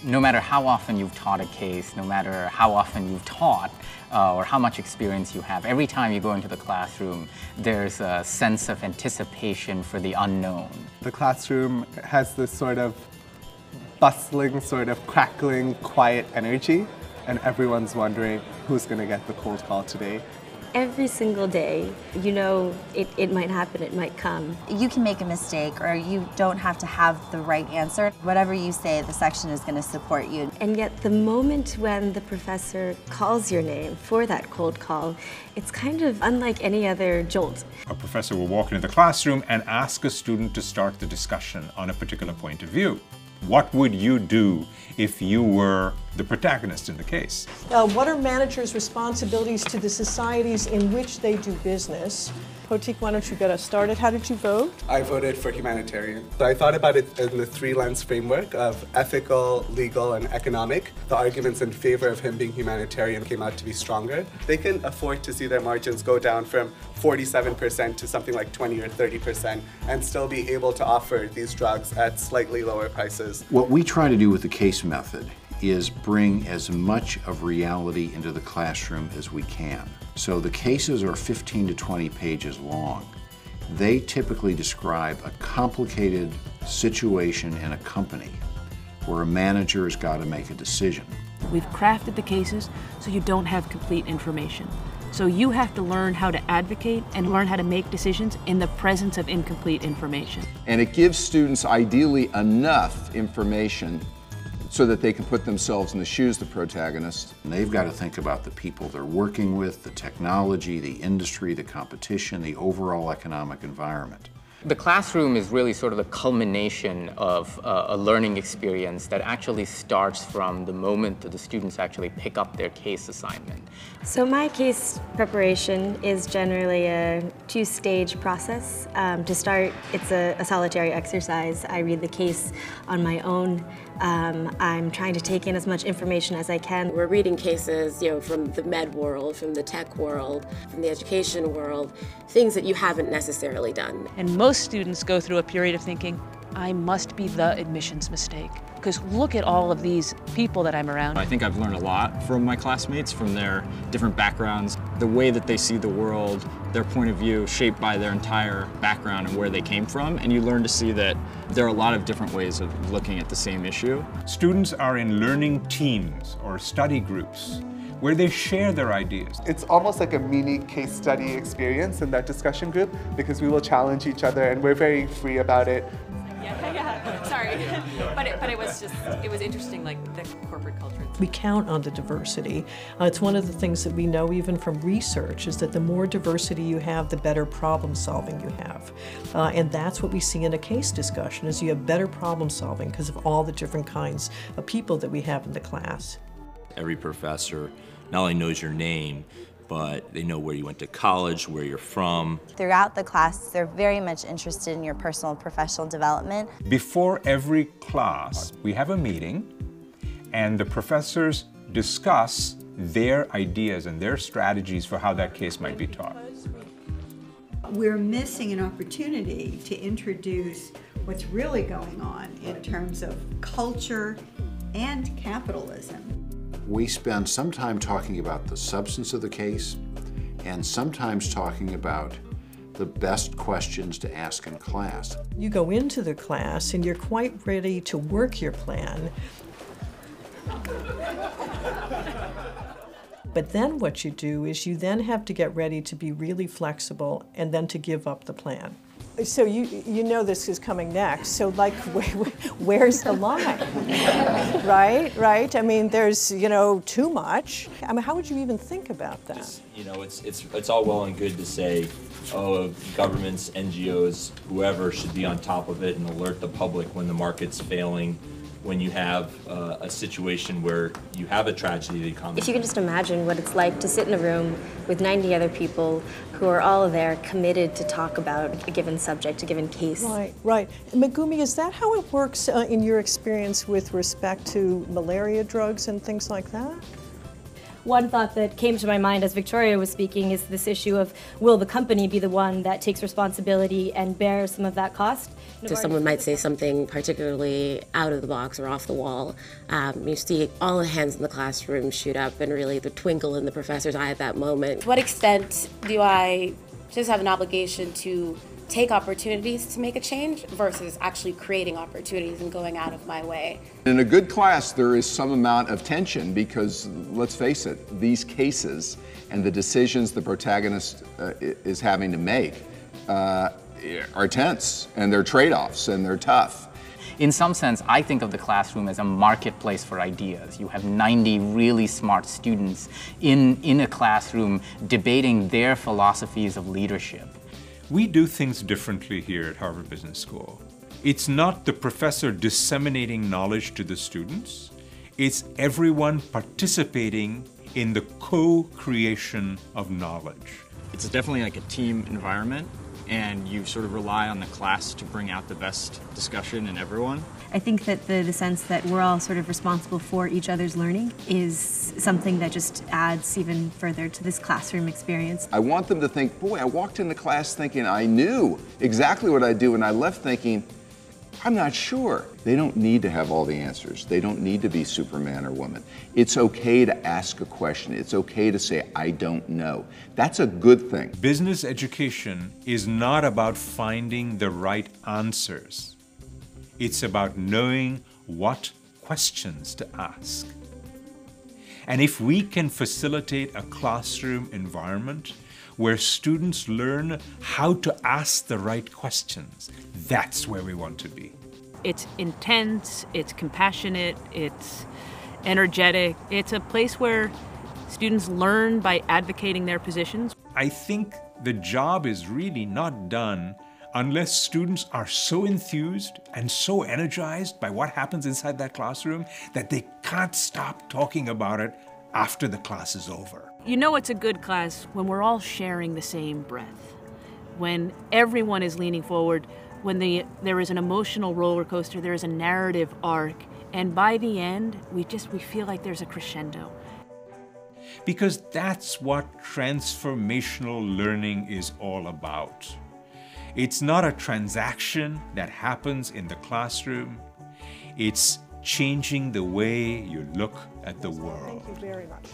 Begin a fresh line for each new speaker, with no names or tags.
no matter how often you've taught a case, no matter how often you've taught, or how much experience you have, every time you go into the classroom, there's a sense of anticipation for the unknown.
The classroom has this sort of bustling, sort of crackling, quiet energy, and everyone's wondering who's going to get the cold call today.
Every single day, you know it might happen, it might come.
You can make a mistake or you don't have to have the right answer. Whatever you say, the section is going to support you.
And yet the moment when the professor calls your name for that cold call, it's kind of unlike any other jolt.
A professor will walk into the classroom and ask a student to start the discussion on a particular point of view. What would you do if you were the protagonist in the case?
What are managers' responsibilities to the societies in which they do business? Poteek, why don't you get us started? How did you vote?
I voted for humanitarian. So I thought about it in the three-lens framework of ethical, legal, and economic. The arguments in favor of him being humanitarian came out to be stronger. They can afford to see their margins go down from 47% to something like 20 or 30% and still be able to offer these drugs at slightly lower prices.
What we try to do with the case method is bring as much of reality into the classroom as we can. So the cases are 15 to 20 pages long. They typically describe a complicated situation in a company where a manager has got to make a decision.
We've crafted the cases so you don't have complete information. So you have to learn how to advocate and learn how to make decisions in the presence of incomplete information.
And it gives students ideally enough information so that they can put themselves in the shoes of the protagonist.
And they've got to think about the people they're working with, the technology, the industry, the competition, the overall economic environment.
The classroom is really sort of the culmination of a learning experience that actually starts from the moment that the students actually pick up their case assignment.
So my case preparation is generally a two-stage process. To start, it's a solitary exercise. I read the case on my own. I'm trying to take in as much information as I can.
We're reading cases, from the med world, from the tech world, from the education world, things that you haven't necessarily done.
And most students go through a period of thinking, I must be the admissions mistake. Because look at all of these people that I'm around.
I think I've learned a lot from my classmates, from their different backgrounds, the way that they see the world, their point of view shaped by their entire background and where they came from, and you learn to see that there are a lot of different ways of looking at the same issue.
Students are in learning teams or study groups where they share their ideas.
It's almost like a mini case study experience in that discussion group because we will challenge each other and we're very free about it.
Yeah, sorry. But it was interesting, like the corporate culture.
We count on the diversity. It's one of the things that we know even from research is that the more diversity you have, the better problem solving you have. And that's what we see in a case discussion, is you have better problem solving because of all the different kinds of people that we have in the class.
Every professor not only knows your name, but they know where you went to college, where you're from.
Throughout the class, they're very much interested in your personal and professional development.
Before every class, we have a meeting, and the professors discuss their ideas and their strategies for how that case might be taught.
We're missing an opportunity to introduce what's really going on in terms of culture and capitalism.
We spend some time talking about the substance of the case and sometimes talking about the best questions to ask in class.
You go into the class and you're quite ready to work your plan. But then what you do is you then have to get ready to be really flexible and then to give up the plan. So you know this is coming next, so like where's the line? Right? I mean, there's, too much. I mean, how would you even think about that?
It's all well and good to say, oh, governments, NGOs, whoever should be on top of it and alert the public when the market's failing, when you have a situation where you have a tragedy of the economy.
If you can just imagine what it's like to sit in a room with 90 other people who are all there committed to talk about a given subject, a given case.
Right. Megumi, is that how it works in your experience with respect to malaria drugs and things like that?
One thought that came to my mind as Victoria was speaking is this issue of, will the company be the one that takes responsibility and bears some of that cost?
So someone might say something particularly out of the box or off the wall. You see all the hands in the classroom shoot up and really the twinkle in the professor's eye at that moment.
To what extent do I just have an obligation to take opportunities to make a change versus actually creating opportunities and going out of my way?
In a good class, there is some amount of tension because, let's face it, these cases and the decisions the protagonist is having to make are tense, and they're trade-offs, and they're tough.
In some sense, I think of the classroom as a marketplace for ideas. You have 90 really smart students in a classroom debating their philosophies of leadership.
We do things differently here at Harvard Business School. It's not the professor disseminating knowledge to the students. It's everyone participating in the co-creation of knowledge.
It's definitely like a team environment, and you sort of rely on the class to bring out the best discussion in everyone.
I think that the sense that we're all sort of responsible for each other's learning is something that just adds even further to this classroom experience.
I want them to think, boy, I walked into class thinking I knew exactly what I do, and I left thinking, I'm not sure. They don't need to have all the answers. They don't need to be Superman or woman. It's okay to ask a question. It's okay to say, I don't know. That's a good thing.
Business education is not about finding the right answers. It's about knowing what questions to ask. And if we can facilitate a classroom environment where students learn how to ask the right questions, that's where we want to be.
It's intense, it's compassionate, it's energetic. It's a place where students learn by advocating their positions.
I think the job is really not done unless students are so enthused and so energized by what happens inside that classroom that they can't stop talking about it after the class is over.
You know it's a good class when we're all sharing the same breath, when everyone is leaning forward, when there is an emotional roller coaster, there is a narrative arc, and by the end, we feel like there's a crescendo.
Because that's what transformational learning is all about. It's not a transaction that happens in the classroom. It's changing the way you look at the world.
Thank you very much.